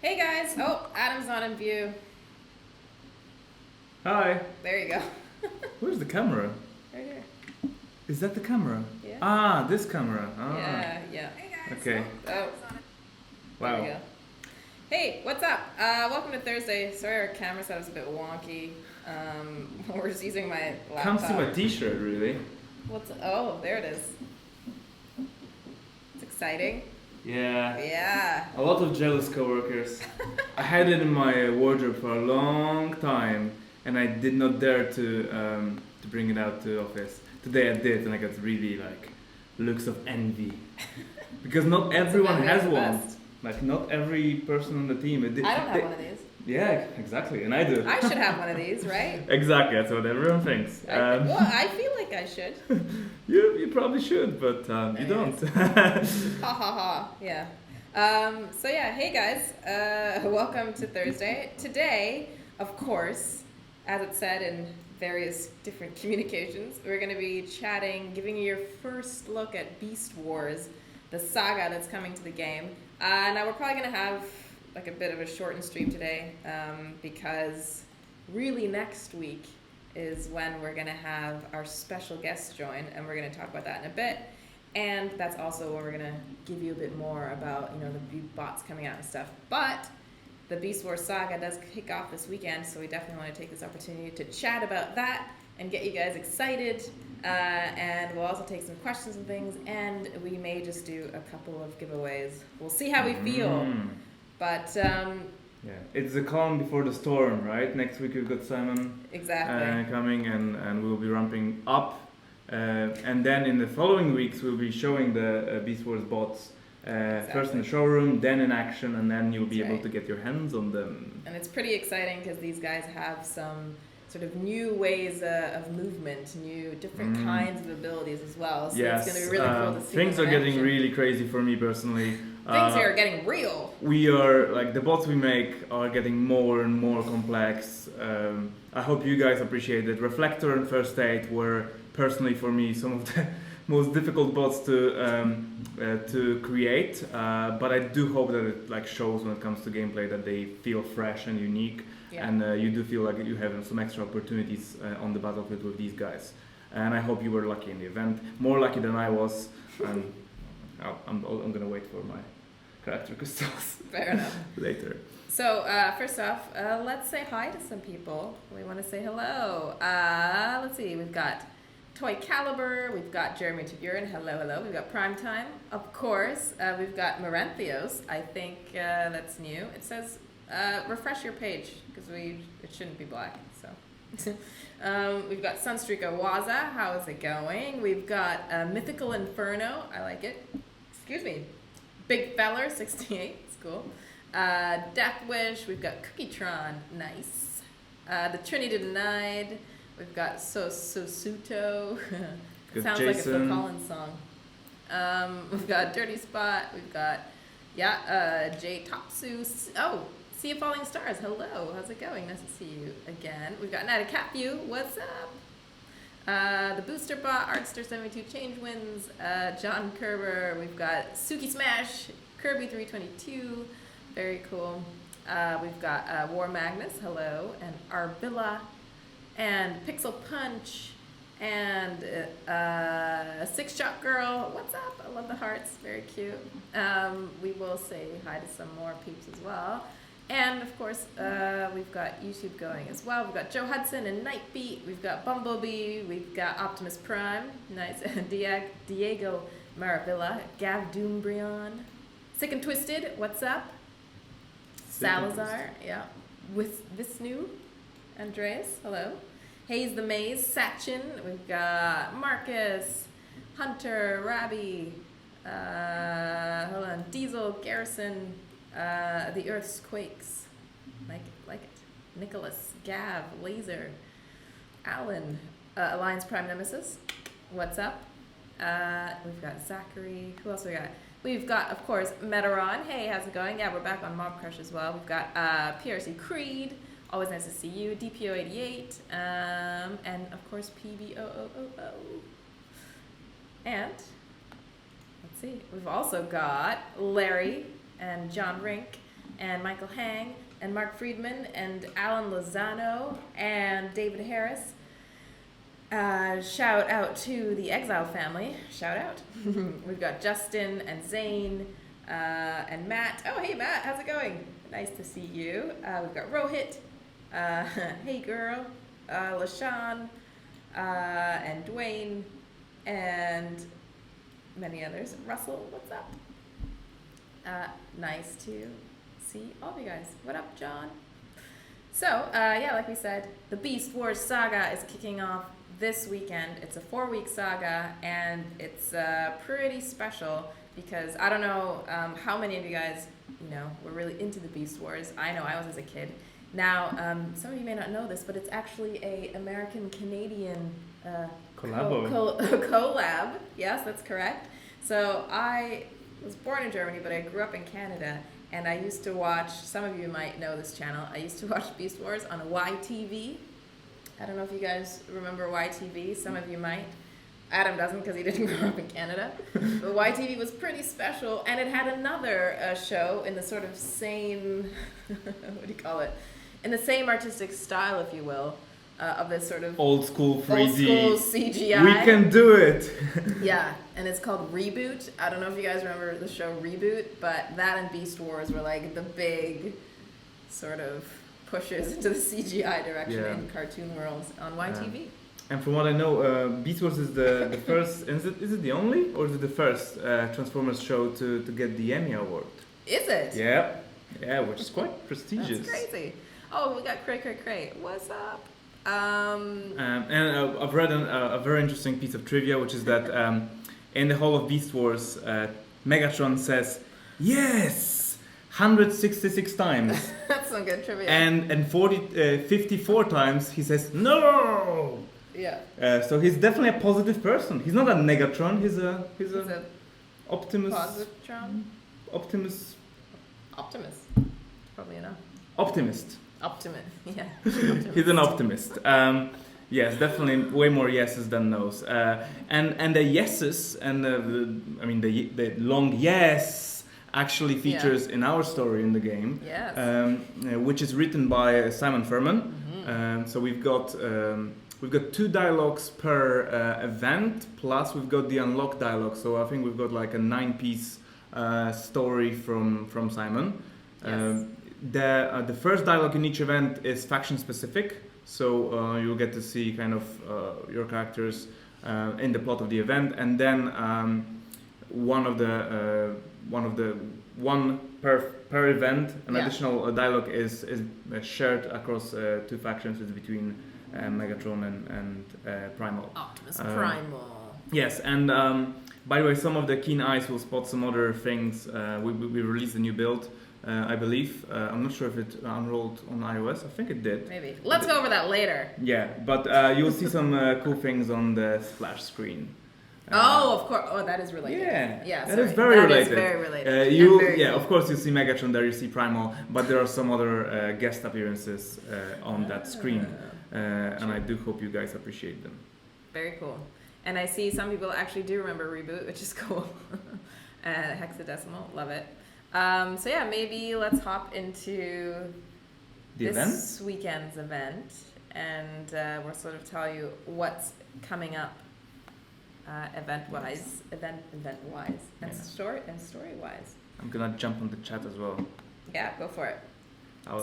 Hey guys! Oh, Adam's not in view. Hi. There you go. Where's the camera? Right here. Is that the camera? Yeah. Ah, this camera. Ah. Yeah. Hey guys! Okay. Oh. Wow. There we go. Hey, what's up? Welcome to Thursday. Sorry our camera setup's a bit wonky. We're just using my laptop. Can't see my t-shirt really. Oh, there it is. It's exciting. Yeah. Yeah. A lot of jealous coworkers. I had it in my wardrobe for a long time, and I did not dare to bring it out to the office. Today I did, and I got really looks of envy, because not everyone has one. Like not every person on the team. I don't have one of these. Yeah, exactly, and I do. I should have one of these, right? Exactly, that's what everyone thinks. Well, I feel like I should. You probably should, but you don't. Ha ha ha, yeah. So yeah, hey guys, welcome to Thursday. Today, of course, as it said in various different communications, we're going to be chatting, giving you your first look at Beast Wars, the saga that's coming to the game. Now we're probably going to have like a bit of a shortened stream today, because really next week is when we're going to have our special guest join, and we're going to talk about that in a bit. And that's also when we're going to give you a bit more about, the bots coming out and stuff. But the Beast Wars saga does kick off this weekend, so we definitely want to take this opportunity to chat about that and get you guys excited. And we'll also take some questions and things, and we may just do a couple of giveaways. We'll see how we feel. But yeah, it's the calm before the storm, right? Next week we've got Simon coming, and we'll be ramping up. And then in the following weeks we'll be showing the Beast Wars bots first in the showroom, then in action, and then you'll be able to get your hands on them. And it's pretty exciting because these guys have some sort of new ways of movement, new different kinds of abilities as well. So yes, it's going to be really cool to see. Things are getting really crazy for me personally. Things are getting real. We are the bots we make are getting more and more complex. I hope you guys appreciate it. Reflector and First Aid were personally for me some of the most difficult bots to create. But I do hope that it shows when it comes to gameplay that they feel fresh and unique. Yeah. And you do feel like you have some extra opportunities on the battlefield with these guys. And I hope you were lucky in the event, more lucky than I was. And I'm gonna wait for my character crystals. Fair enough. Later. So first off, let's say hi to some people. We want to say hello. Let's see. We've got Toy Caliber. We've got Jeremy Taburin. Hello. We've got Primetime. Of course, we've got Maranthios. I think that's new. It says refresh your page because it shouldn't be black. So. We've got Sunstreaker Waza. How is it going? We've got Mythical Inferno. I like it. Excuse me. Big Feller 68. It's cool. Death Wish. We've got Cookietron. Nice. The Trinity Denied. We've got Sosuto. Sounds Jason. like a Phil Collins song. We've got Dirty Spot. We've got Jay Topsu. Oh, Sea of Falling Stars. Hello. How's it going? Nice to see you again. We've got Nata Capview. What's up? The Booster Bot, Artster72 Change Wins, John Kerber. We've got Suki Smash, Kirby322. Very cool. We've got War Magnus. Hello. And Arbilla. And Pixel Punch. And Six Shot Girl. What's up? I love the hearts. Very cute. We will say hi to some more peeps as well. And of course, we've got YouTube going as well. We've got Joe Hudson and Nightbeat. We've got Bumblebee. We've got Optimus Prime. Nice. Diego Maravilla. Gav Doombrion. Sick and Twisted. What's up? Salazar. Yeah. With Visnu. Andreas. Hello. Haze the Maze. Sachin. We've got Marcus. Hunter. Robbie. Hold on. Diesel. Garrison. The Earth's Quakes. Like it. Nicholas, Gav, Laser, Alan, Alliance Prime Nemesis. What's up? We've got Zachary. Who else we got? We've got, of course, Metaron. Hey, how's it going? Yeah, we're back on Mob Crush as well. We've got PRC Creed. Always nice to see you. DPO88. And, of course, PB0000. And, let's see. We've also got Larry and John Rink. and Michael Hang, and Mark Friedman, and Alan Lozano, and David Harris. Shout out to the Exile family. Shout out. We've got Justin and Zane and Matt. Oh, hey, Matt. How's it going? Nice to see you. We've got Rohit. Hey, girl. LaShawn. And Dwayne. And many others. Russell, what's up? Nice to see all of you guys. What up, John? So, yeah, like we said, the Beast Wars saga is kicking off this weekend. It's a 4-week saga, and it's pretty special because I don't know how many of you guys, were really into the Beast Wars. I know I was as a kid. Now, some of you may not know this, but it's actually a American-Canadian collab. Yes, that's correct. So I was born in Germany, but I grew up in Canada, and I used to watch, some of you might know this channel, I used to watch Beast Wars on YTV. I don't know if you guys remember YTV, some of you might. Adam doesn't because he didn't grow up in Canada. But YTV was pretty special, and it had another show in the sort of same, what do you call it? In the same artistic style, if you will, of this sort of old school 3D. Old school CGI. We can do it. Yeah, and it's called Reboot. I don't know if you guys remember the show Reboot, but that and Beast Wars were like the big sort of pushes into the CGI direction in cartoon worlds on YTV. And from what I know, Beast Wars is the first, is it the only, or is it the first Transformers show to get the Emmy Award? Is it? Yeah, which is quite prestigious. That's crazy. Oh, we got Cray. What's up? And I've read a very interesting piece of trivia, which is that in the whole of Beast Wars, Megatron says, yes, 166 times. That's some good trivia. And 54 times he says, no! Yeah. So he's definitely a positive person. He's not a Negatron, he's a Optimus. Positron? Optimus. Probably enough. Optimist. Yeah. He's an optimist. Yes, definitely way more yeses than nos. And the yeses and the long yes actually features in our story in the game. Yes. Which is written by Simon Furman. Mm-hmm. So we've got 2 dialogues per event, plus we've got the unlock dialogue. So I think we've got like a 9-piece story from Simon. Yes. The first dialogue in each event is faction specific, so you'll get to see kind of your characters in the plot of the event, and then one per event, an additional dialogue is shared across 2 factions. It's between Megatron and Primal. Optimus Primal. Yes, and by the way, some of the keen eyes will spot some other things. We released a new build. I believe. I'm not sure if it unrolled on iOS. I think it did. Maybe. Let's go over that later. Yeah, but you'll see some cool things on the splash screen. Of course. Oh, that is related. Yeah, sorry. that is very related. That is very related. Cool. Of course, you see Megatron there, you see Primal, but there are some other guest appearances on that screen, and I do hope you guys appreciate them. Very cool. And I see some people actually do remember Reboot, which is cool. Hexadecimal, love it. So yeah, maybe let's hop into this weekend's event, and we'll sort of tell you what's coming up event-wise, and story-wise. I'm gonna jump on the chat as well. Yeah, go for it.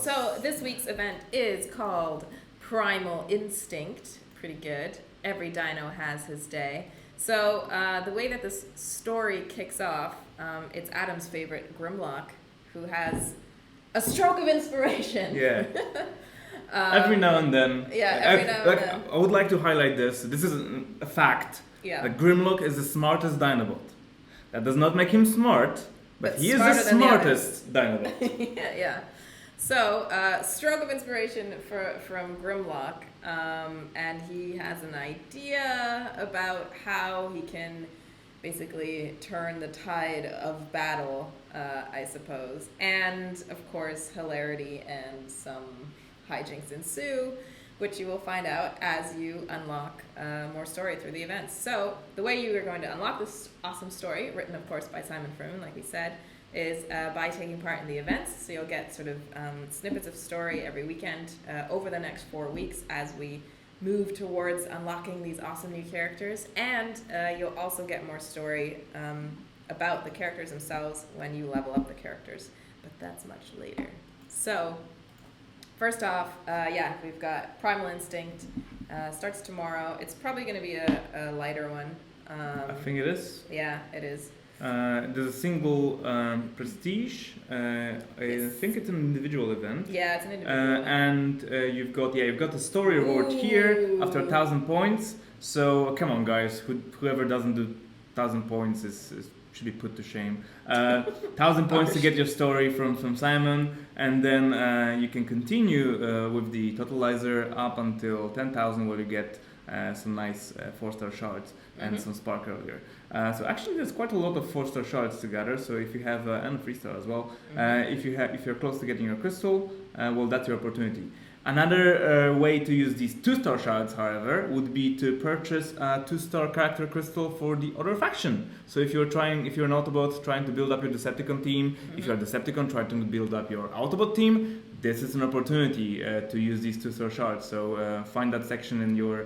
So this week's event is called Primal Instinct. Pretty good. Every dino has his day. So the way that this story kicks off, it's Adam's favorite, Grimlock, who has a stroke of inspiration. Yeah. Every now and then. Yeah, every now and then. I would like to highlight this. This is a fact. Yeah. That Grimlock is the smartest Dinobot. That does not make him smart, but he is the smartest Dinobot. Yeah. So, stroke of inspiration from Grimlock, and he has an idea about how he can basically turn the tide of battle, I suppose. And, of course, hilarity and some hijinks ensue, which you will find out as you unlock more story through the events. So, the way you are going to unlock this awesome story, written, of course, by Simon Furman, like we said, is by taking part in the events. So you'll get sort of snippets of story every weekend over the next 4 weeks as we move towards unlocking these awesome new characters. And you'll also get more story about the characters themselves when you level up the characters. But that's much later. So first off, we've got Primal Instinct. Starts tomorrow. It's probably going to be a lighter one. I think it is. Yeah, it is. There's a single prestige. I think it's an individual event. Yeah, it's an individual. And you've got the story reward here after 1,000 points. So come on, guys, whoever doesn't do 1,000 points should be put to shame. 1,000 points to get your story from Simon, and then you can continue with the totalizer up until 10,000, where you get some nice 4-star shards and some spark earlier. So actually, there's quite a lot of 4-star shards together. So if you have and 3-star as well, if you're close to getting your crystal, well, that's your opportunity. Another way to use these 2-star shards, however, would be to purchase a 2-star character crystal for the other faction. So if you're an Autobot trying to build up your Decepticon team, if you're a Decepticon trying to build up your Autobot team, this is an opportunity to use these 2-star shards. So find that section in your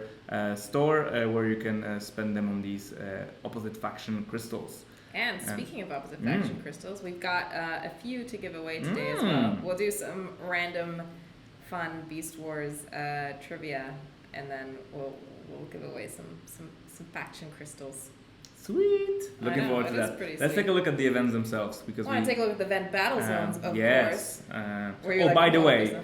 store where you can spend them on these opposite faction crystals. And speaking of opposite faction crystals, we've got a few to give away today as well. We'll do some random fun Beast Wars trivia, and then we'll give away some faction crystals. Sweet! Looking forward to that. Let's take a look at the events themselves, because I want to take a look at the event battle zones, of course. Yes. By the way,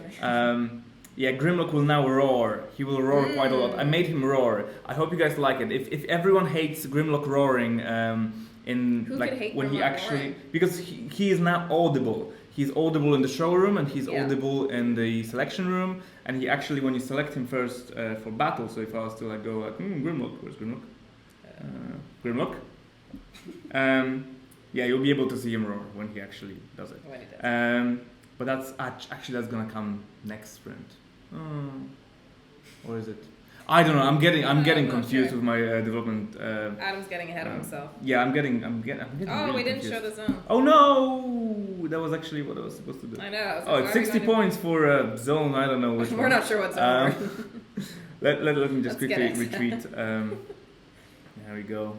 Grimlock will now roar. He will roar quite a lot. I made him roar. I hope you guys like it. If everyone hates Grimlock roaring, because he is now audible. He's audible in the showroom, and he's audible in the selection room. And he actually, when you select him first for battle, so if I was to Grimlock, where's Grimlock? Grimlock. You'll be able to see him roar when he actually does it. When he does. But that's gonna come next sprint. Or is it? I don't know. I'm getting confused with my development. Adam's getting ahead of himself. Yeah, I'm getting. Oh, really we didn't confused. show the zone. Oh no! That was actually what I was supposed to do. I know. It's 60 points for a zone. I don't know which one. We're not sure what zone. Let me just quickly retreat. There we go.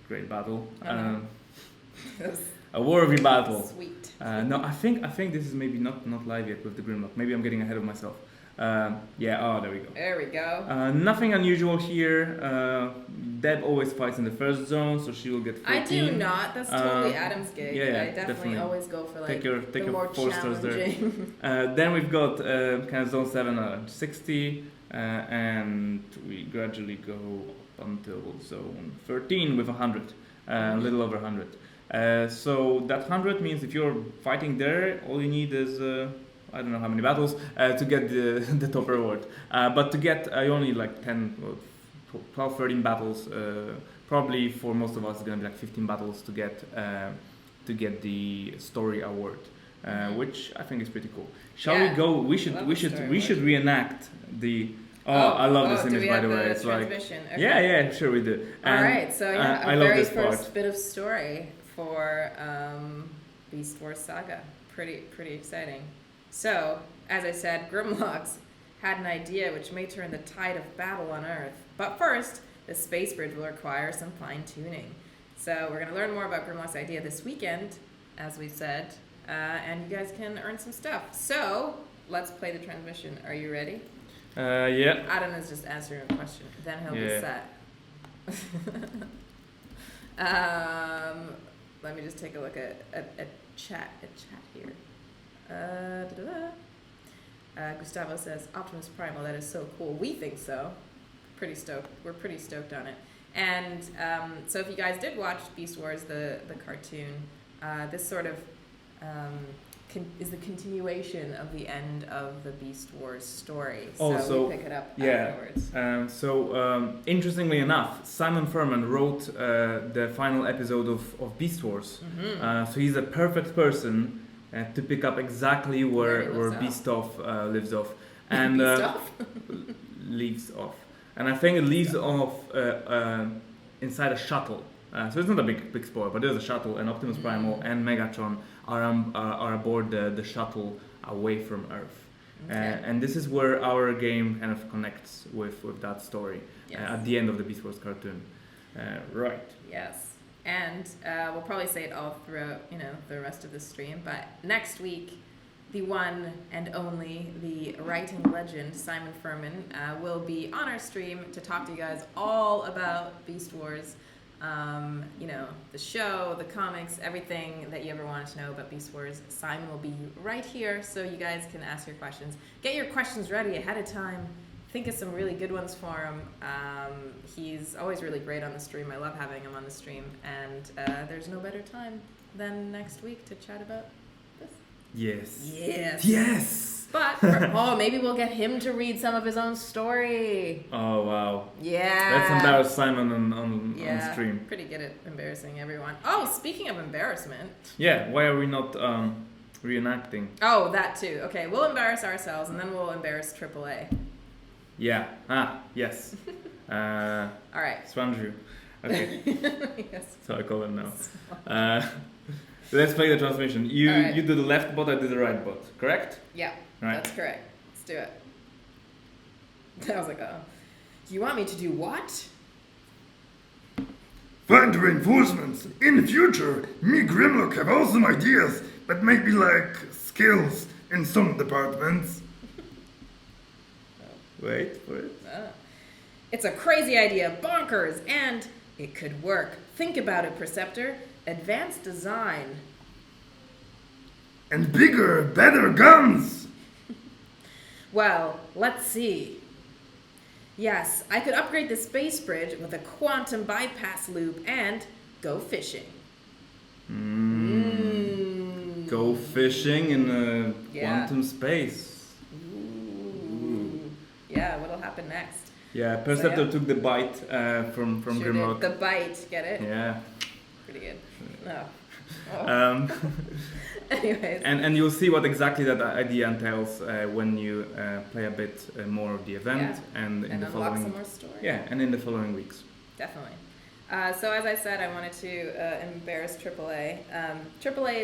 Great battle. A worthy battle. Sweet. No, I think this is maybe not live yet with the Grimlock. Maybe I'm getting ahead of myself. There we go. There we go. Nothing unusual here. Deb always fights in the first zone, so she will get 14. I do not. That's totally Adam's gig. Yeah, I definitely always go for take your more 4 stars there. Then we've got kind of zone 7 60, and we gradually go up until zone 13 with 100, a little over 100. So that 100 means if you're fighting there, all you need is I don't know how many battles to get the top reward. But to get you only like 10, 12, 13 battles. Probably for most of us, it's gonna be like 15 battles to get the story award, which I think is pretty cool. Shall we go? We should reenact the. I love this image, by the way. It's like okay. Sure we do. All right, so I a love very this first part. bit of story for Beast Wars Saga. Pretty exciting. So, as I said, Grimlocks had an idea which may turn the tide of battle on Earth. But first, the space bridge will require some fine-tuning. So we're going to learn more about Grimlock's idea this weekend, as we said, and you guys can earn some stuff. So, let's play the transmission. Are you ready? Yeah. Adam is just answering a question. Then he'll be set. Let me just take a look at chat here. Gustavo says, Optimus Primal, that is so cool. We think so. Pretty stoked. We're pretty stoked on it. And so if you guys did watch Beast Wars, the cartoon, this sort of is the continuation of the end of the Beast Wars story. So we pick it up afterwards. Interestingly enough, Simon Furman wrote the final episode of Beast Wars. So he's a perfect person to pick up exactly where Beastoff lives off. And leaves off. And I think it leaves off inside a shuttle. So it's not a big spoiler, but there's a shuttle, and Optimus Primal and Megatron are aboard the shuttle away from Earth. Okay. And this is where our game kind of connects with that story Yes. at the end of the Beast Wars cartoon. Right. Yes. And we'll probably say it all throughout, the rest of the stream. But next week, the one and only, the writing legend, Simon Furman, will be on our stream to talk to you guys all about Beast Wars. The show, the comics, everything that you ever wanted to know about Beast Wars. Simon will be right here so you guys can ask your questions. Get your questions ready ahead of time. Think of some really good ones for him. He's always really great on the stream. I love having him on the stream. And there's no better time than next week to chat about this. Yes. Yes. Yes! But, maybe we'll get him to read some of his own story. Oh, wow. Yeah. Let's embarrass Simon on stream. Pretty good at embarrassing everyone. Oh, speaking of embarrassment. Yeah, why are we not reenacting? Oh, that too. Okay, we'll embarrass ourselves and then we'll embarrass AAA. Yeah. Yes. All right. Swandrew. Okay. Yes. So I call him now. Let's play the transmission. You All right. you do the left bot, I do the right bot, correct? Yeah, Right. that's correct. Let's do it. I was like, you want me to do what? Find the reinforcements. In the future, me Grimlock have awesome ideas, but maybe like skills in some departments. Wait for it. It's a crazy idea, bonkers, and it could work. Think about it, Perceptor. Advanced design. And bigger, better guns. Well, let's see. Yes, I could upgrade the space bridge with a quantum bypass loop and go fishing. Go fishing in quantum space. Ooh. Yeah, what'll happen next? Yeah, Perceptor yeah. took the bite from Sure Grimlock. did. The bite, get it? Yeah. Pretty good. No. Oh. Anyways. And you'll see what exactly that idea entails when you play a bit more of the event and in the unlock following. some more story. Yeah, and in the following weeks. Definitely. So as I said, I wanted to embarrass AAA. AAA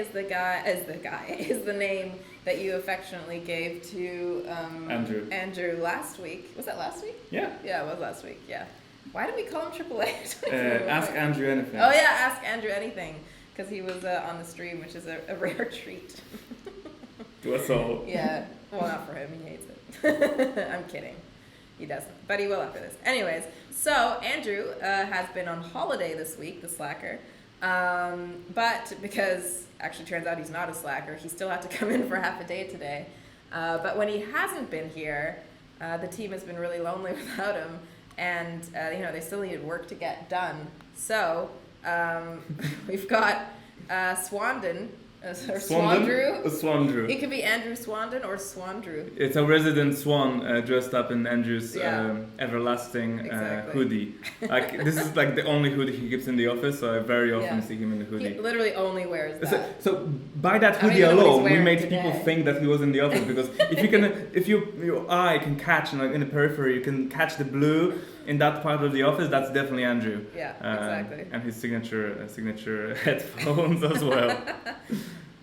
is the name that you affectionately gave to Andrew last week. Was that last week? Yeah. Yeah, it was last week. Yeah. Why did we call him AAA? Ask Andrew anything. Oh yeah, ask Andrew anything, because he was on the stream, which is a rare treat. To us all. Yeah. Well, not for him. He hates it. I'm kidding. He doesn't, but he will after this. Anyways, so Andrew has been on holiday this week, the slacker. But because actually turns out he's not a slacker, he still had to come in for half a day today. But when he hasn't been here, the team has been really lonely without him, and they still needed work to get done. So we've got Swandon. Swandrew? Swandrew. It could be Andrew Swandon or Swandrew. It's a resident swan dressed up in Andrew's everlasting hoodie. Like this is like the only hoodie he keeps in the office, so I very often see him in the hoodie. He literally only wears that. So by that I don't hoodie even know what he's alone, we wearing made today. people think that he was in the office because if your eye can catch in the periphery, you can catch the blue in that part of the office. That's definitely Andrew. Yeah, exactly. And his signature headphones as well.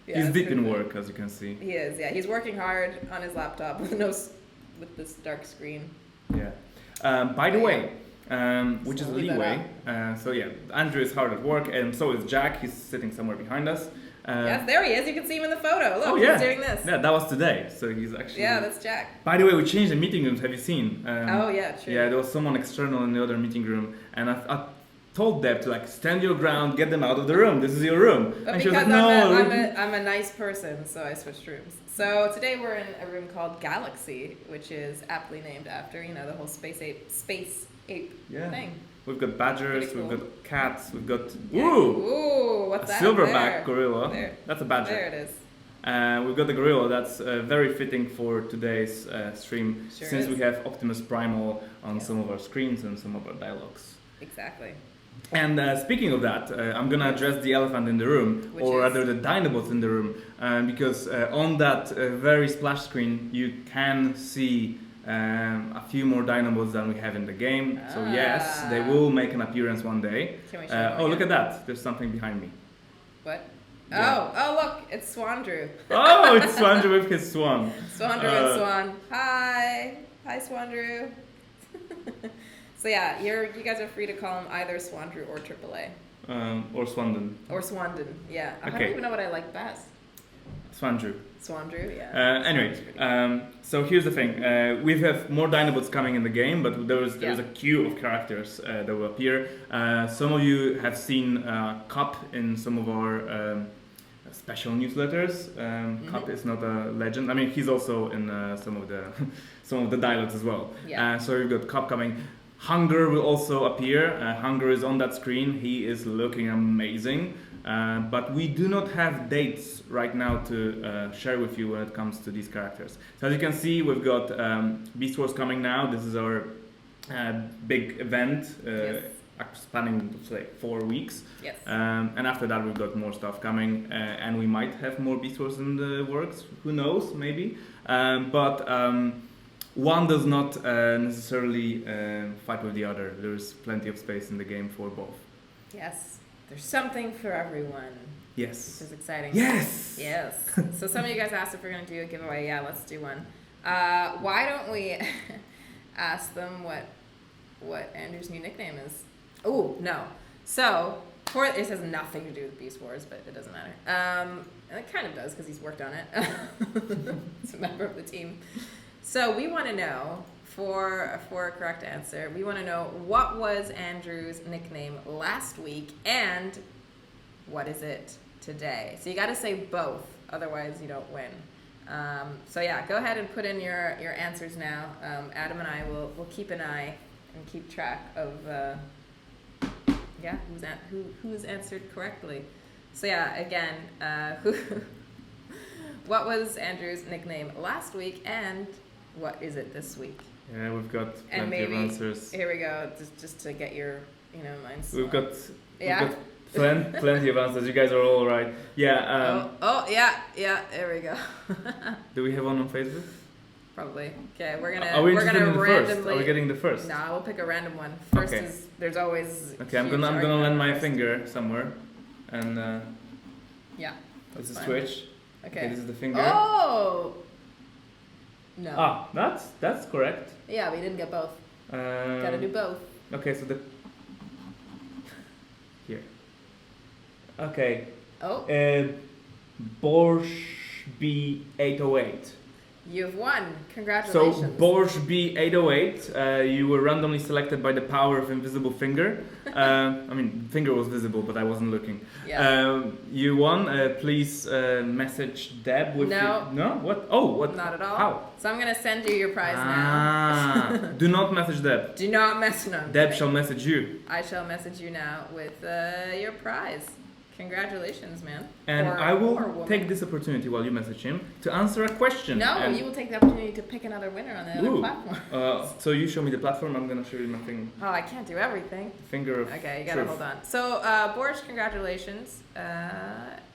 Yeah, He's deep in pretty work, as you can see. He is, yeah. He's working hard on his laptop with this dark screen. Yeah. By the way, which is So leave that leeway. So yeah, Andrew is hard at work, and so is Jack. He's sitting somewhere behind us. Yes, there he is. You can see him in the photo. Look, yeah. he's doing this. Yeah, that was today. So he's actually. Yeah, that's Jack. By the way, we changed the meeting rooms. Have you seen? Oh yeah, true. Yeah, there was someone external in the other meeting room, and I told Deb to stand your ground, get them out of the room. This is your room. But and she because was like, no. I'm a nice person, so I switched rooms. So today we're in a room called Galaxy, which is aptly named after the whole space ape thing. We've got badgers, Pretty cool. we've got cats, we've got Ooh, what's a that? silverback gorilla. There. That's a badger. There it is. We've got the gorilla. That's very fitting for today's stream, Sure since is. we have Optimus Primal on some of our screens and some of our dialogues. Exactly. And speaking of that, I'm gonna address the elephant in the room, Which or is? rather the Dinobots in the room, because on that very splash screen you can see a few more Dinobots than we have in the game. So yes, they will make an appearance one day. Can we show them Oh, look again? at that! There's something behind me. What? Yeah. Oh, look, it's Swandrew. Oh, it's Swandrew with his swan. Swandrew and Swan. Hi, Swandrew. So yeah, you guys are free to call him either Swandrew or AAA. Or Swandon. Or Swandon, yeah. I don't Okay. even know what I like best. Swandrew. Swandrew, yeah. Anyway, so here's the thing. We have more Dinobots coming in the game, but there's a queue of characters that will appear. Some of you have seen Cup in some of our special newsletters. Cup is not a legend. I mean, he's also in some of the dialogues as well. Yeah. So we've got Cup coming. Hunger will also appear. Hunger is on that screen. He is looking amazing. But we do not have dates right now to share with you when it comes to these characters. So as you can see, we've got Beast Wars coming now. This is our big event spanning, say, 4 weeks. Yes. And after that, we've got more stuff coming, and we might have more Beast Wars in the works. Who knows? Maybe. But one does not necessarily fight with the other. There's plenty of space in the game for both. Yes. There's something for everyone. Yes. Which is exciting. Yes. Yes. So some of you guys asked if we're going to do a giveaway. Yeah, let's do one. Why don't we ask them what Andrew's new nickname is? Oh, no. So, this has nothing to do with Beast Wars, but it doesn't matter. And it kind of does because he's worked on it. He's a member of the team. So we want to know, for a correct answer, we want to know what was Andrew's nickname last week and what is it today. So you got to say both, otherwise you don't win. So yeah, go ahead and put in your answers now. Adam and I will keep an eye and keep track of who's answered correctly. So yeah, again, what was Andrew's nickname last week and what is it this week? Yeah, we've got And plenty of maybe answers. here we go, just to get your minds. We've got Yeah. plenty of answers. You guys are all right. Yeah. Yeah. There we go. Do we have one on Facebook? Probably. Okay, we're gonna Are we we're interested gonna in the randomly. first? Are we getting the first? Nah, we'll pick a random one. First Okay. is there's always. Okay, I'm huge gonna argument lend my first. finger somewhere, and Yeah. this is fine. Twitch. Okay. This is the finger. Oh. No. Ah, that's correct. Yeah, we didn't get both. Gotta do both. Okay, so here. Okay. Oh, Borsch B808. you've won. So Congratulations. Borsch B808, you were randomly selected by the power of invisible finger. I mean, finger was visible, but I wasn't looking. Yeah. You won. Please message Deb with No. your... No? What? Oh, what? Not at all. How? So I'm gonna send you your prize now. Do not message Deb. Do not mess. No. I'm Deb kidding. shall message you. I shall message you now with your prize. Congratulations, man. And Or- I will or woman. take this opportunity while you message him to answer a question. No, And- you will take the opportunity to pick another winner on the other Ooh. platform. So you show me the platform, I'm gonna show you my Oh, I can't do everything. finger of Okay, you gotta truth. hold on. So, Boris, congratulations.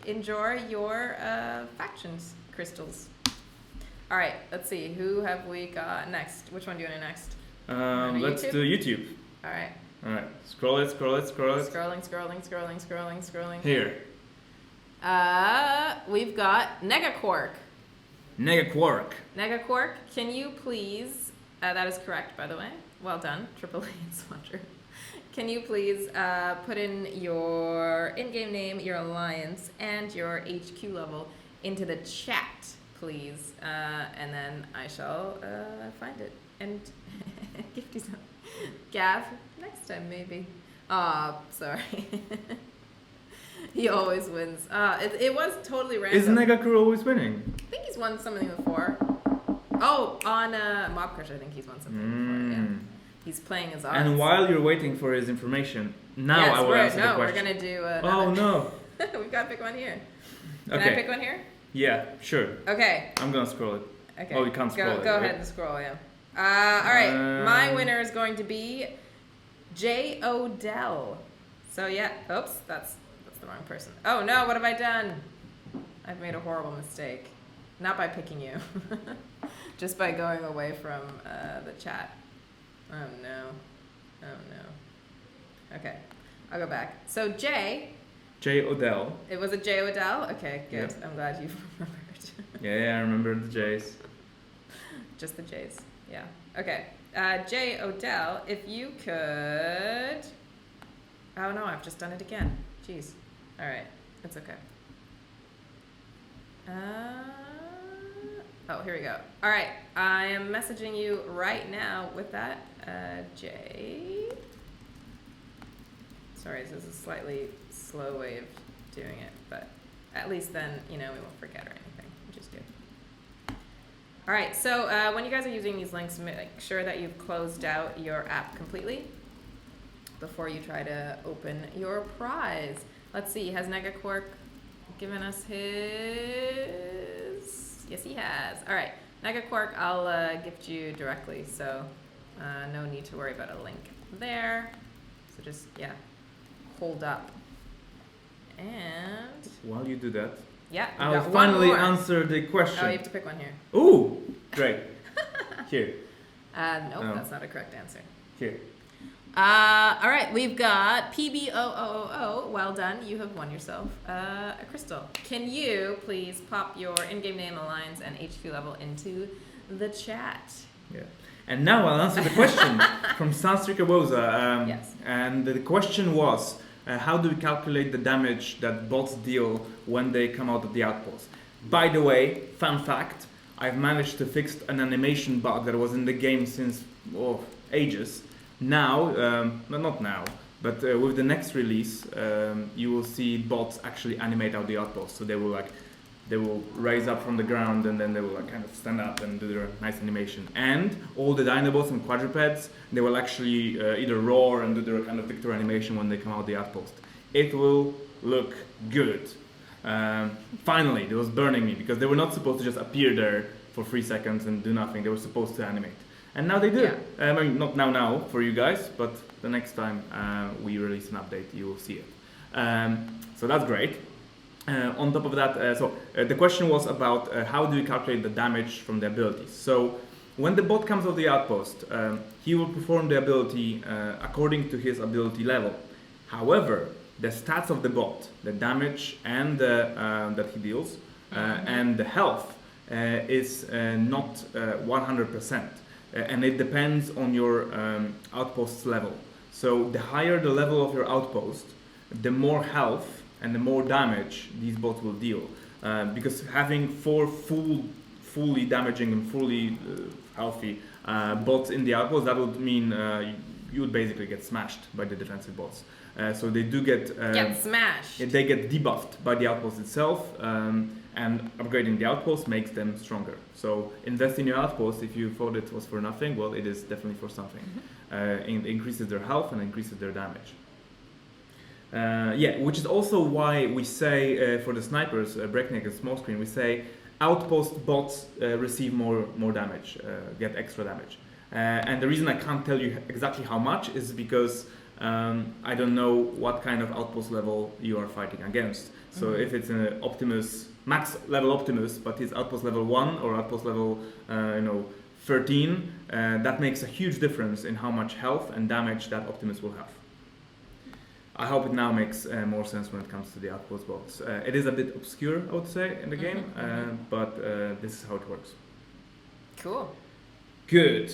Enjoy your factions crystals. All right, let's see. Who have we got next? Which one do you want to do next? On Let's YouTube? do YouTube. All right. All right, scroll it. Scrolling. Here, We've got Negaquark. Negaquark. Negaquark, can you please, that is correct, by the way. Well done, AAA and Swatcher. Can you please put in your in-game name, your alliance, and your HQ level into the chat, please? And then I shall find it and gift you some. Gav, next time maybe. Aw, sorry. He always wins. It was totally random. Is Negaquark always winning? I think he's won something before. Oh, on Mob Crush, I think he's won something before. Yeah. He's playing his odds. And while you're waiting for his information, now yes, I will answer the we're question. gonna do. Oh no. We've got to pick one here. Can Okay. I pick one here? Yeah, sure. Okay. I'm gonna scroll it. Okay. Oh, you can't scroll it, Go right? ahead and scroll. Yeah. All right. My winner is going to be J. Odell. So yeah. Oops, that's the wrong person. Oh no, what have I done? I've made a horrible mistake. Not by picking you. just by going away from the chat. Oh no. Okay, I'll go back. So J Odell. It was a J Odell? Okay, good. Yeah. I'm glad you remembered. Yeah, I remember the J's. Just the J's. Yeah. Okay. J Odell, if you could. Oh no, I've just done it again. Jeez. All right, it's okay. Oh, here we go. All right, I am messaging you right now with that. J. Sorry, this is a slightly slow way of doing it, but at least then, we won't forget or anything, which is good. All right, so when you guys are using these links, make sure that you've closed out your app completely before you try to open your prize. Let's see, has Negaquark given us his? Yes, he has. All right, Negaquark, I'll gift you directly, so no need to worry about a link there. So just, hold up. And while you do that, I'll finally answer the question. Oh, you have to pick one here. Ooh, great. Here. Nope, that's not a correct answer. Here. All right, we've got PBOOOO. Well done, you have won yourself a crystal. Can you please pop your in-game name, alliance, and HQ level into the chat? Yeah. And now I'll answer the question from Sanstrika Woza. Yes. And the question was, how do we calculate the damage that bots deal when they come out of the outpost? By the way, fun fact, I've managed to fix an animation bug that was in the game since ages. Now, not now, but with the next release, you will see bots actually animate out the outpost. So they will raise up from the ground and then they will kind of stand up and do their nice animation. And all the Dinobots and quadrupeds, they will actually either roar and do their kind of victory animation when they come out the outpost. It will look good. Finally, it was burning me because they were not supposed to just appear there for 3 seconds and do nothing. They were supposed to animate. And now they do. Yeah. I mean, not now for you guys, but the next time we release an update, you will see it. So that's great. On top of that, the question was about how do you calculate the damage from the abilities. So when the bot comes off the outpost, he will perform the ability according to his ability level. However, the stats of the bot, the damage and that he deals, and the health is not 100%. And it depends on your outpost's level. So the higher the level of your outpost, the more health and the more damage these bots will deal. Because having 4 fully damaging and fully healthy bots in the outpost, that would mean you would basically get smashed by the defensive bots. So they do get smashed. They get debuffed by the outpost itself, and upgrading the outpost makes them stronger. So invest in your outpost if you thought it was for nothing. Well, it is definitely for something. It increases their health and increases their damage. Which is also why we say for the snipers, breakneck and smoke screen, we say outpost bots receive more damage, get extra damage. And the reason I can't tell you exactly how much is because I don't know what kind of outpost level you are fighting against. So if it's an Optimus, max level Optimus, but it's outpost level 1 or outpost level 13, that makes a huge difference in how much health and damage that Optimus will have. I hope it now makes more sense when it comes to the outpost bots. It is a bit obscure, I would say, in the game, but this is how it works. Cool. Good.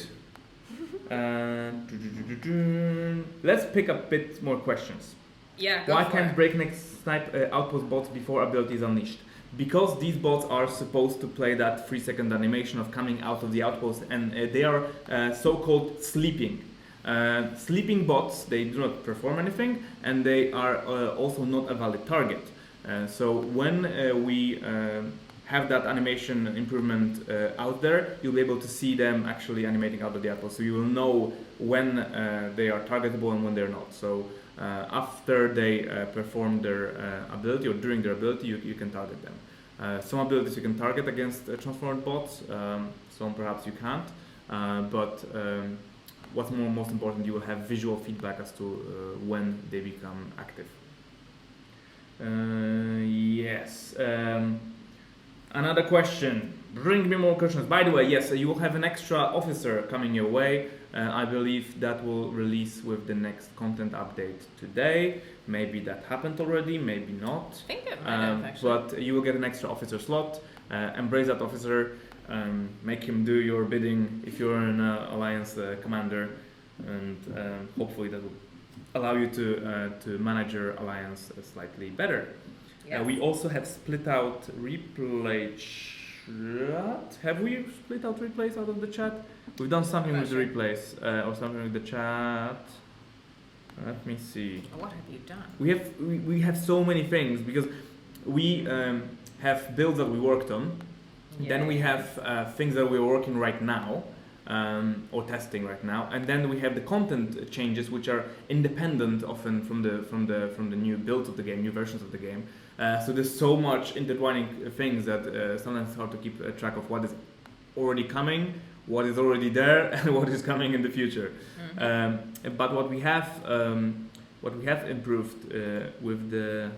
Let's pick up a bit more questions. Yeah, Why can't breakneck snipe outpost bots before ability is unleashed? Because these bots are supposed to play that 3-second animation of coming out of the outpost, and they are so-called sleeping. Sleeping bots, they do not perform anything, and they are also not a valid target. So when we have that animation improvement out there, you'll be able to see them actually animating out of the outpost. So you will know when they are targetable and when they're not. So after they perform their ability or during their ability, you can target them. Some abilities you can target against transformed bots, some perhaps you can't. But what's most important, you will have visual feedback as to when they become active. Yes. Another question. bring me more questions. By the way, yes, you will have an extra officer coming your way. I believe that will release with the next content update today. Maybe that happened already, maybe not. I think it might have, actually. But you will get an extra officer slot. Embrace that officer. Make him do your bidding if you're an alliance commander, and hopefully that will allow you to manage your alliance slightly better. Yes. We also have split out replay chat. Have we split out replays out of the chat? We've done something with the replays or something with the chat. Let me see. What have you done? We have so many things because we have builds that we worked on. Then we have things that we're working right now or testing right now, and then we have the content changes which are independent often from the new builds of the game, new versions of the game. So there's so much intertwining things that sometimes it's hard to keep track of what is already coming, what is already there, and what is coming in the future. But what we have improved with the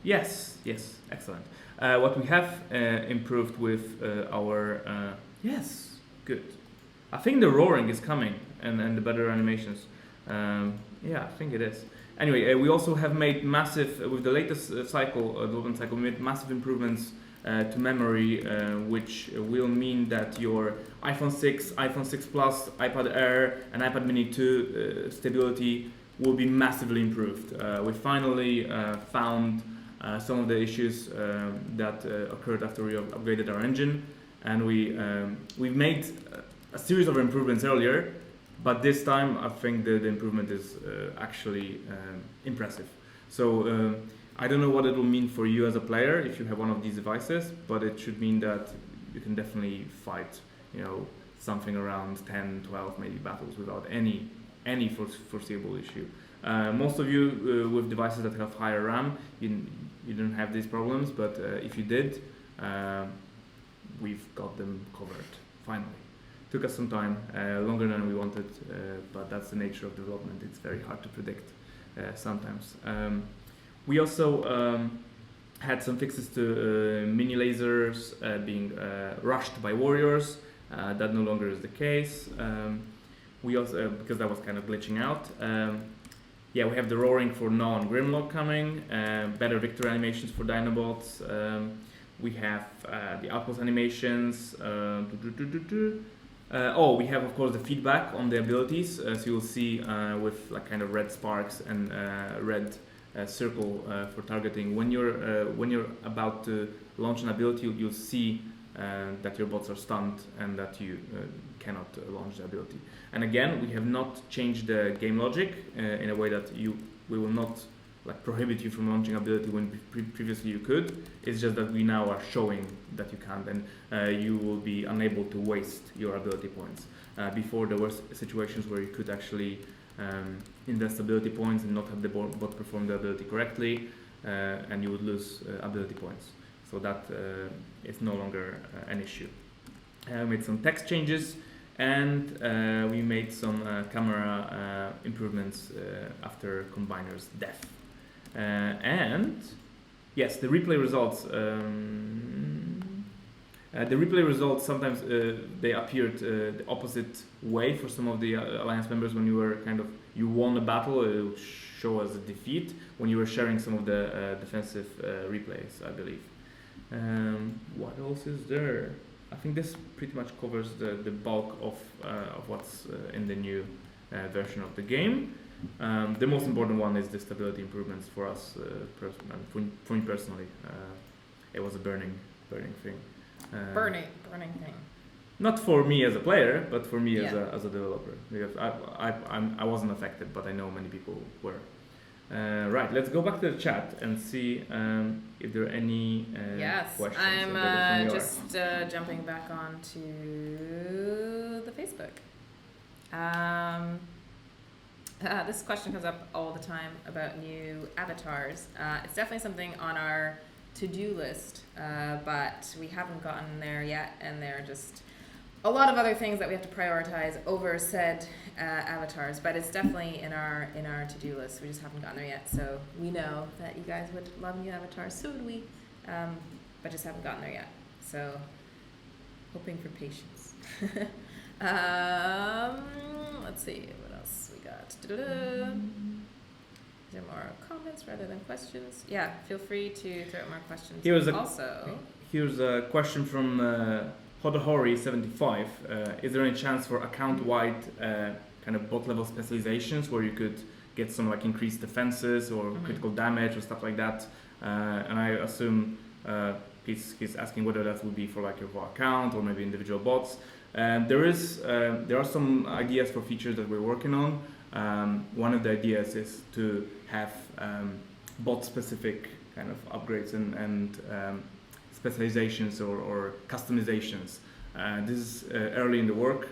excellent. What we have improved with our good. I think the roaring is coming and the better animations. I think it is. Anyway, we also have made massive with the latest development cycle. We made massive improvements to memory, which will mean that your iPhone 6, iPhone 6 Plus, iPad Air, and iPad Mini 2 stability will be massively improved. We finally found some of the issues that occurred after we upgraded our engine, and we've made a series of improvements earlier, but this time I think the improvement is actually impressive. So I don't know what it will mean for you as a player if you have one of these devices, but it should mean that you can definitely fight, something around 10, 12 maybe battles without any foreseeable issue. Most of you with devices that have higher RAM, you don't have these problems, but if you did, we've got them covered, finally. Took us some time, longer than we wanted, but that's the nature of development. It's very hard to predict sometimes. We also had some fixes to mini lasers being rushed by warriors. That no longer is the case. We also, because that was kind of glitching out. We have the roaring for Gnaw and Grimlock coming, better victory animations for Dinobots. We have the outpost animations. We have of course the feedback on the abilities. So you'll see with like kind of red sparks and red circle for targeting. When you're about to launch an ability, you'll see that your bots are stunned and that you cannot launch the ability. And again, we have not changed the game logic in a way that we will not prohibit you from launching ability when previously you could. It's just that we now are showing that you can't, and you will be unable to waste your ability points. Before there were situations where you could actually invest ability points and not have the bot perform the ability correctly, and you would lose ability points. So that is no longer an issue. We made some text changes, and we made some camera improvements after Combiner's death. And yes, the replay results. The replay results sometimes they appeared the opposite way for some of the alliance members. When you won a battle, it will show as a defeat. When you were sharing some of the defensive replays, I believe. What else is there? I think this pretty much covers the bulk of what's in the new version of the game. The most important one is the stability improvements for us, for me personally. It was a burning thing. Burning thing. Not for me as a player, but for me as a developer. Because I wasn't affected, but I know many people were. Right, let's go back to the chat and see if there are any questions. I'm just jumping back on to the Facebook. This question comes up all the time about new avatars. It's definitely something on our to-do list, but we haven't gotten there yet, and there are just a lot of other things that we have to prioritize over said avatars, but it's definitely in our to-do list. We just haven't gotten there yet, so we know that you guys would love new avatars, so would we, but just haven't gotten there yet. So Hoping for patience. Let's see, what else we got? Da-da-da. Is there more comments rather than questions? Yeah, feel free to throw out more questions. Here's a question from Hodahori75. Is there any chance for account-wide kind of bot level specializations where you could get some like increased defenses or critical damage or stuff like that? And I assume he's asking whether that would be for like your raw account or maybe individual bots. There are some ideas for features that we're working on. One of the ideas is to have bot-specific kind of upgrades and specializations or customizations. This is early in the work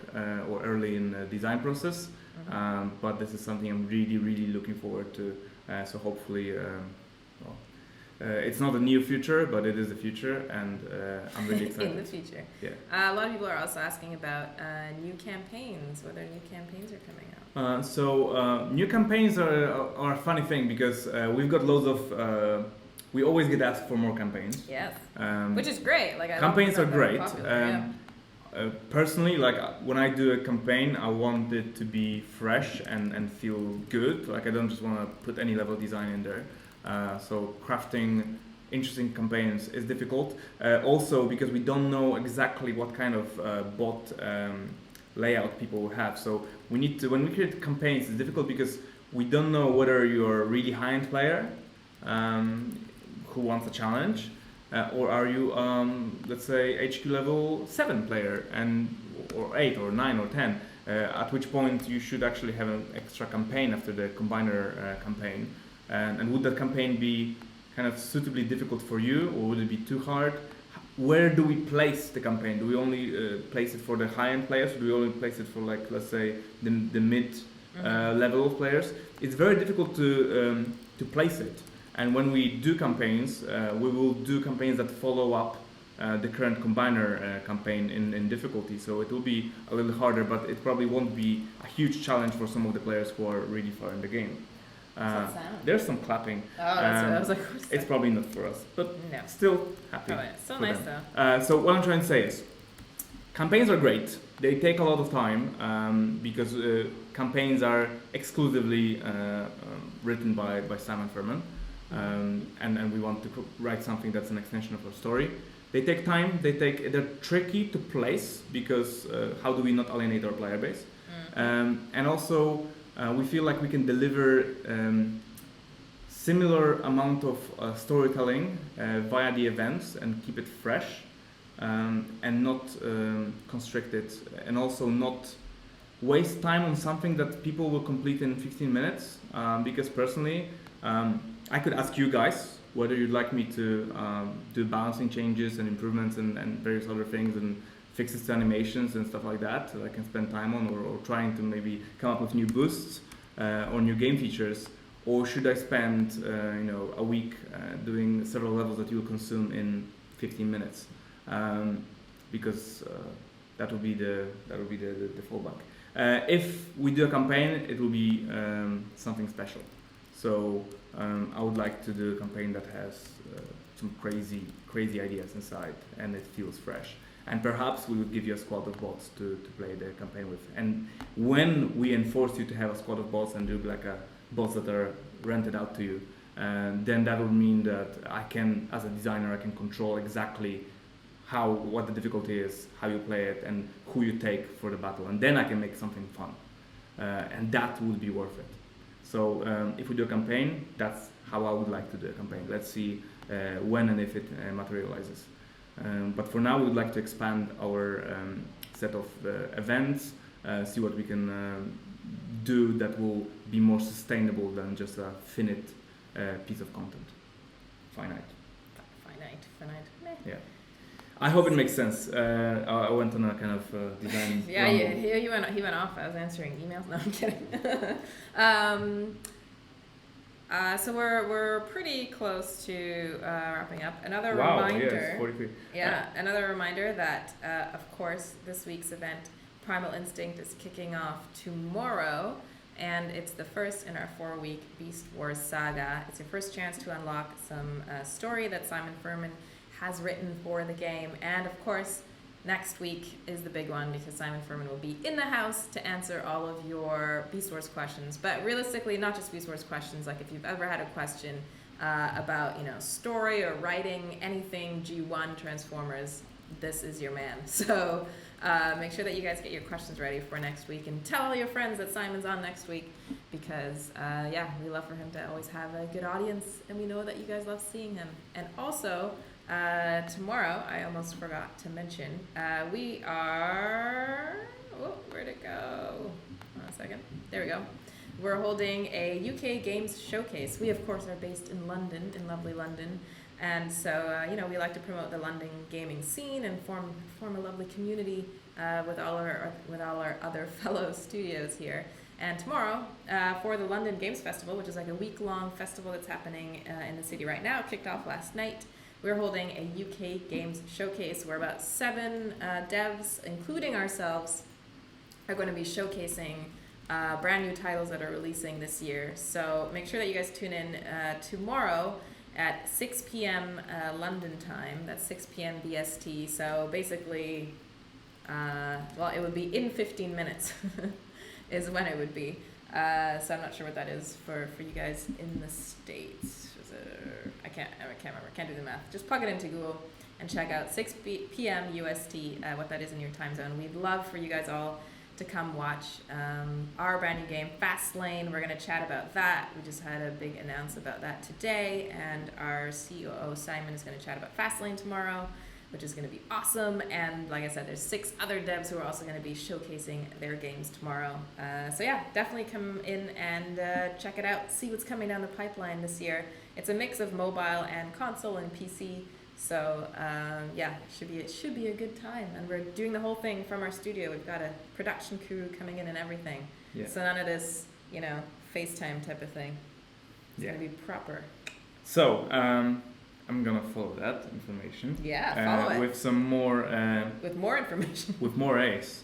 or early in the design process, but this is something I'm really looking forward to. So hopefully, it's not a near future, but it is the future, and I'm really excited. In the future. Yeah. A lot of people are also asking about new campaigns, whether new campaigns are coming out. So new campaigns are a funny thing because we've got loads of. We always get asked for more campaigns. Yes. Which is great. Like campaigns are great. Popular, Personally, like when I do a campaign, I want it to be fresh and feel good. Like I don't just want to put any level design in there. So crafting interesting campaigns is difficult. Also because we don't know exactly what kind of bot layout people will have. So we need to, when we create campaigns, it's difficult because we don't know whether you're a really high-end player who wants a challenge, or are you, let's say, HQ level 7 player, or 8 or 9 or 10, at which point you should actually have an extra campaign after the combiner campaign. And would that campaign be kind of suitably difficult for you, or would it be too hard? Where do we place the campaign? Do we only place it for the high-end players, or do we only place it for, like, let's say, the mid level of players? It's very difficult to place it. And when we do campaigns, we will do campaigns that follow up the current combiner campaign in difficulty. So it will be a little harder, but it probably won't be a huge challenge for some of the players who are really far in the game. There's some clapping. Oh, that's what I was like, what's it's that? probably not for us, but No. still happy. Oh, yeah. So for nice them. though. So what I'm trying to say is, campaigns are great. They take a lot of time because campaigns are exclusively written by Simon Furman, and we want to write something that's an extension of our story. They take time. They're tricky to place because how do we not alienate our player base? And also. We feel like we can deliver similar amount of storytelling via the events and keep it fresh and not constrict it, and also not waste time on something that people will complete in 15 minutes. Because personally, I could ask you guys whether you'd like me to do balancing changes and improvements and various other things and fixes to animations and stuff like that I can spend time on, or trying to maybe come up with new boosts or new game features, or should I spend a week doing several levels that you will consume in 15 minutes, because that will be the fallback. If we do a campaign, it will be something special. So I would like to do a campaign that has some crazy ideas inside and it feels fresh. And perhaps we would give you a squad of bots to play the campaign with. And when we enforce you to have a squad of bots and do like bots that are rented out to you, then that would mean that I can, as a designer, I can control exactly what the difficulty is, how you play it, and who you take for the battle. And then I can make something fun. And that would be worth it. So if we do a campaign, that's how I would like to do a campaign. Let's see when and if it materializes. But for now, we would like to expand our set of events, see what we can do that will be more sustainable than just a finite piece of content. Finite. Meh. Yeah. I hope it makes sense. I went on a kind of design. Yeah, he went off. I was answering emails. No, I'm kidding. So we're pretty close to wrapping up. Another reminder. Yes, 43. Yeah, another reminder that of course this week's event, Primal Instinct, is kicking off tomorrow, and it's the first in our 4-week Beast Wars saga. It's your first chance to unlock some story that Simon Furman has written for the game, and of course next week is the big one because Simon Furman will be in the house to answer all of your Beast Wars questions. But realistically, not just Beast Wars questions. Like if you've ever had a question about, story or writing, anything G1 Transformers, this is your man. So make sure that you guys get your questions ready for next week, and tell all your friends that Simon's on next week because, we love for him to always have a good audience, and we know that you guys love seeing him. And also, tomorrow, I almost forgot to mention, we are... Oh, where'd it go? Hold on a second. There we go. We're holding a UK Games Showcase. We, of course, are based in London, in lovely London. And so, we like to promote the London gaming scene and form a lovely community with all our other fellow studios here. And tomorrow, for the London Games Festival, which is like a week-long festival that's happening in the city right now, kicked off last night, we're holding a UK Games Showcase where about 7 devs, including ourselves, are going to be showcasing brand new titles that are releasing this year. So make sure that you guys tune in tomorrow at 6 p.m. London time. That's 6 p.m. BST. So basically, it would be in 15 minutes is when it would be. So I'm not sure what that is for you guys in the States. I can't remember. Can't do the math. Just plug it into Google and check out 6 p.m. UST, what that is in your time zone. We'd love for you guys all to come watch our brand new game, Fastlane. We're going to chat about that. We just had a big announce about that today, and our COO, Simon, is going to chat about Fastlane tomorrow, which is going to be awesome. And like I said, there's 6 other devs who are also going to be showcasing their games tomorrow. Definitely come in and check it out. See what's coming down the pipeline this year. It's a mix of mobile and console and PC. So it should be a good time, and we're doing the whole thing from our studio. We've got a production crew coming in and everything. Yeah. So none of this, FaceTime type of thing. It's gonna be proper. So I'm gonna follow that information. Yeah, follow it with some more. With more information. With more A's.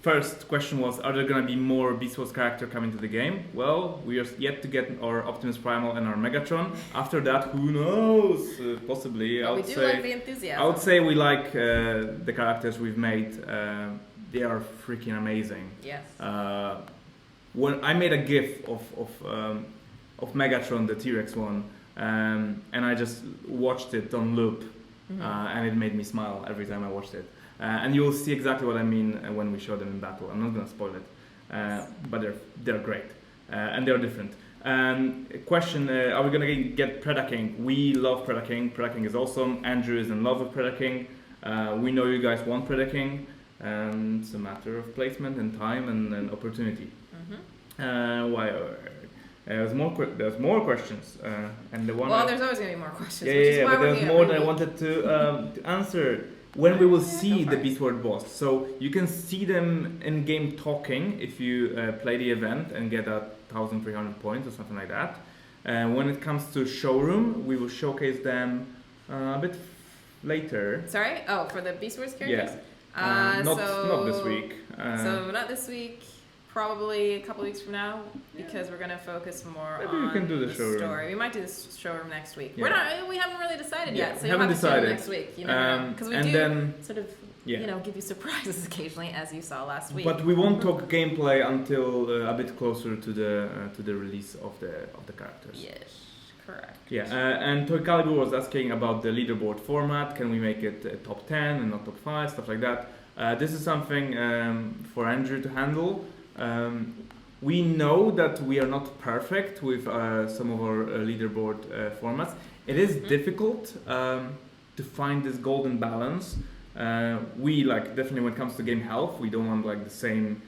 First question was, are there going to be more Beast Wars character coming to the game? Well, we are yet to get our Optimus Primal and our Megatron. After that, who knows? Possibly. But we do like the enthusiasm. I would say we like the characters we've made. They are freaking amazing. Yes. When I made a GIF of Megatron, the T-Rex one, and I just watched it on loop, and it made me smile every time I watched it. And you'll see exactly what I mean when we show them in battle. I'm not going to spoil it, but they're great, and they're different. Question, are we going to get Predaking? We love Predaking. Predaking is awesome. Andrew is in love with Predaking. We know you guys want Predaking, and it's a matter of placement and time and opportunity. There's more questions, and the one. Well, there's always going to be more questions. But there's more that I wanted to answer. When we will see the Beast Wars boss, so you can see them in game talking if you play the event and get 1,300 points or something like that. When it comes to showroom, we will showcase them a bit later. Sorry? Oh, for the Beast Wars characters? Yeah. Not this week. So not this week. Probably a couple weeks from now, because we're gonna focus more on we can do the showroom. Story. We might do the showroom next week. Yeah. We haven't really decided yet, so you'll have to decided next week. Because we do sort of, give you surprises occasionally, as you saw last week. But we won't talk gameplay until a bit closer to the release of the characters. Yes, correct. Yeah, and Toy Calibur was asking about the leaderboard format. Can we make it top 10 and not top 5, stuff like that. This is something for Andrew to handle. We know that we are not perfect with some of our leaderboard formats. It is difficult to find this golden balance. We definitely when it comes to game health, we don't want the same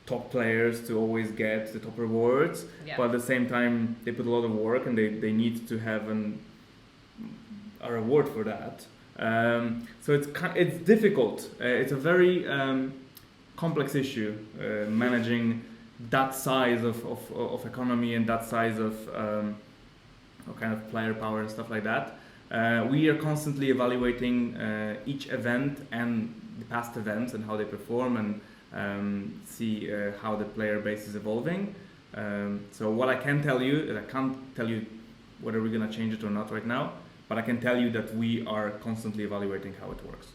top players to always get the top rewards, but at the same time they put a lot of work and they need to have a reward for that. So it's difficult. It's a very complex issue, managing that size of economy and that size of kind of player power and stuff like that. We are constantly evaluating each event and the past events and how they perform and see how the player base is evolving. So what I can tell you is I can't tell you whether we're going to change it or not right now, but I can tell you that we are constantly evaluating how it works.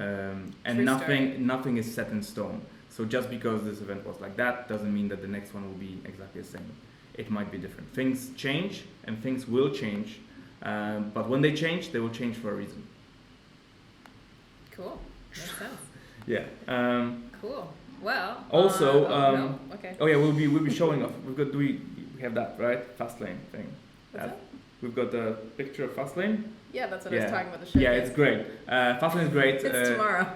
And True story. nothing is set in stone. So just because this event was like that doesn't mean that the next one will be exactly the same. It might be different. Things change and things will change, but when they change, they will change for a reason. Cool. Makes sense. Yeah. Cool. Well. Also, no? Okay. oh yeah, we'll be showing off. We have that, right? Fastlane thing. What's that? We've got the picture of Fastlane. Yeah, that's what I was talking about. The show. Yeah, it's great. Fastlane is great. It's tomorrow.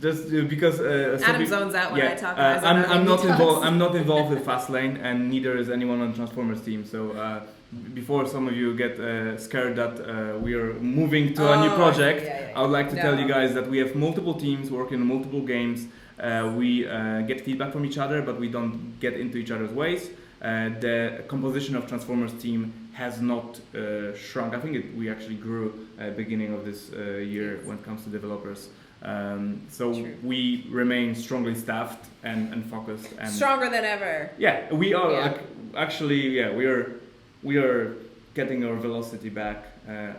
Just because Adam zones out when I talk. I'm not involved. I'm not involved with Fastlane, and neither is anyone on Transformers team. So before some of you get scared that we are moving to a new project, I would like to tell you guys that we have multiple teams working on multiple games. We get feedback from each other, but we don't get into each other's ways. The composition of Transformers team has not shrunk. I think we actually grew beginning of this year when it comes to developers. So True. we remain strongly staffed and focused and stronger than ever. yeah, we are Yeah. like actually we are getting our velocity back.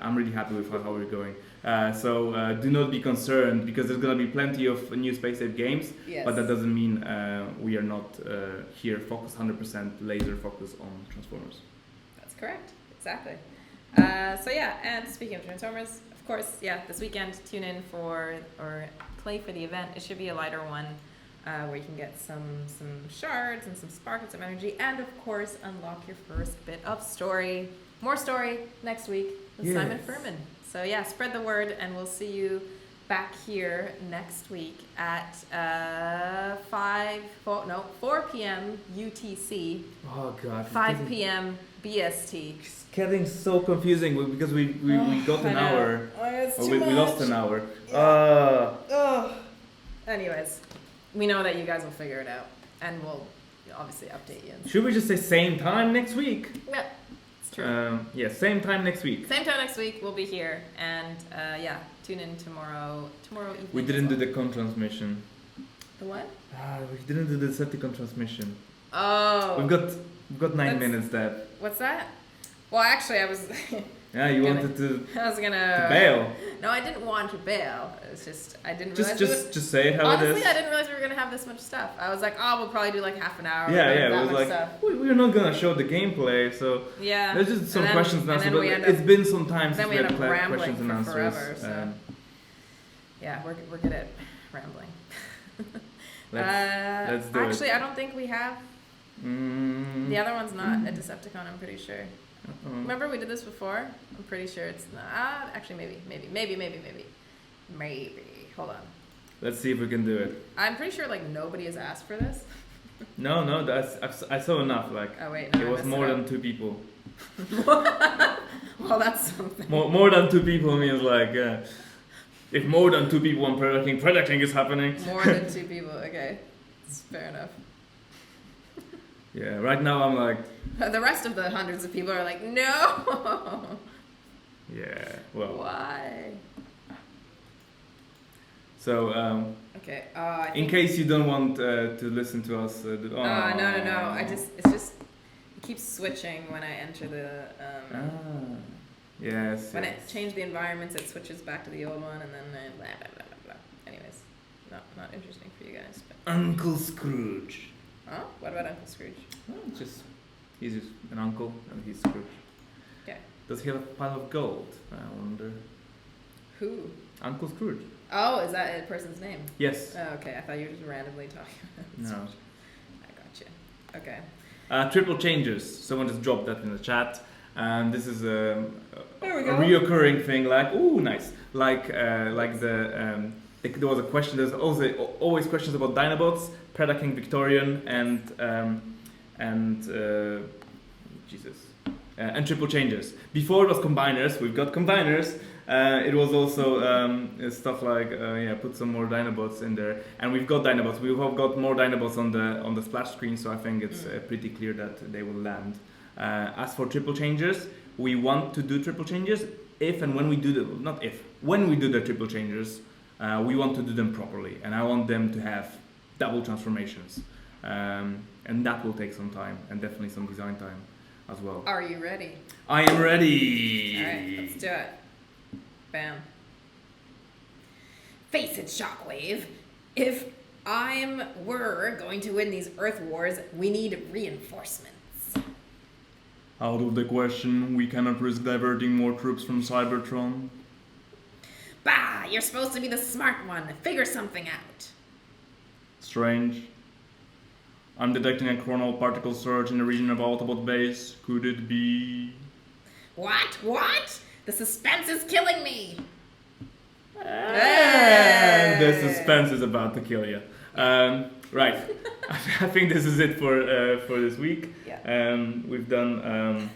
I'm really happy with how we're going. So do not be concerned because there's gonna be plenty of new Space Ape games, Yes. but that doesn't mean we are not here focused 100% laser focus on Transformers. That's correct. Exactly. So yeah, and speaking of Transformers, of course, yeah, this weekend tune in for or play for the event. It should be a lighter one where you can get some shards and some spark and some energy, and of course unlock your first bit of story. More story next week with Yes. Simon Furman. So yeah, spread the word, and we'll see you back here next week at 4 p.m. UTC, Oh god. 5 p.m. BST. It's getting so confusing because we got an I know. hour. Oh, it's Or too we much. lost an hour. Ugh. Anyways, we know that you guys will figure it out, and we'll obviously update you. Should we just say same time next week? Yeah, it's true. Yeah, same time next week. Same time next week, we'll be here, and yeah, tune in tomorrow evening. We didn't do the con transmission. The what? We didn't do the Decepticon transmission. Oh. We've got 9 That's- minutes there. What's that? Well, actually, I was. Yeah, you Gonna- wanted to I was gonna bail. No, I didn't want to bail. It's just I didn't Just realize. just say it how Honestly, it is. I didn't realize we were gonna have this much stuff. I was like, oh, we'll probably do like half an hour. Yeah, or yeah. that It was much like stuff. we're not gonna show the gameplay, so Yeah. there's just some And then- questions and and answers. then But we end it's up- been some time then since we we had end up rambling questions and for answers. forever, so. Yeah, we're good at rambling. let's do it. Actually, I don't think we have. Mm, The other one's not a Decepticon. I'm pretty sure. uh-oh. Remember we did this before? I'm pretty sure it's not. Actually, maybe. Hold on. Let's see if we can do it. I'm pretty sure like nobody has asked for this. No, I saw enough. Like Oh wait, no, it I was messed more it than up. 2 people. Well, that's something. More than 2 people means like if more than 2 people on Predator King is happening. More than 2 people. Okay, it's fair enough. Yeah, right now I'm like, The rest of the hundreds of people are like, no. yeah, well. Why? So Okay. I in think, case you don't want to listen to us, no. It's just it keeps switching when I enter the. Yes. When yes. I change the environments, it switches back to the old one, and then blah blah blah blah blah. Anyways, not interesting for you guys. But Uncle Scrooge. oh, what about Uncle Scrooge? Well, he's just an uncle and he's Scrooge. Okay. Does he have a pile of gold? I wonder. Who? Uncle Scrooge. Oh, is that a person's name? Yes. Oh, okay. I thought you were just randomly talking about No. Scrooge. I got you. Okay. Triple changes. Someone just dropped that in the chat. And this is a There we go. reoccurring thing. Like, ooh, nice. Like the there was a question. There's also always questions about Dinobots, Predator King Victorian, and Jesus, and triple changes. Before it was combiners. We've got combiners. It was also stuff like put some more Dinobots in there, and we've got Dinobots. We've got more Dinobots on the splash screen, so I think it's pretty clear that they will land. As for triple changes, we want to do triple changes if and when we do when we do the triple changes, we want to do them properly, and I want them to have double transformations, and that will take some time and definitely some design time as well. Are you ready? I am ready. All right, let's do it. Bam. Face it, Shockwave. If we're going to win these Earth Wars, we need reinforcements. Out of the question, we cannot risk diverting more troops from Cybertron. Bah! You're supposed to be the smart one. Figure something out. Strange. I'm detecting a coronal particle surge in the region of Autobot base. Could it be... What? The suspense is killing me! And the suspense is about to kill you. Right. I think this is it for this week. Yeah. We've done an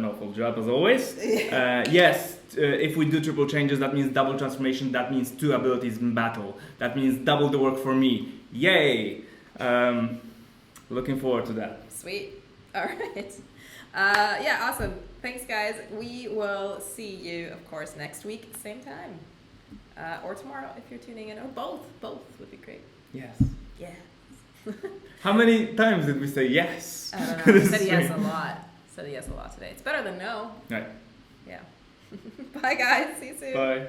awful job as always. Yes, if we do triple changes, that means double transformation. That means 2 abilities in battle. That means double the work for me. Yay! Looking forward to that. Sweet. All right. Yeah, awesome. Thanks, guys. We will see you, of course, next week, same time. Or tomorrow if you're tuning in. Or both. Both would be great. Yes. Yes. How many times did we say yes? I don't know. Said yes a lot. Said yes a lot today. It's better than no. Right. Yeah. Bye, guys. See you soon. Bye.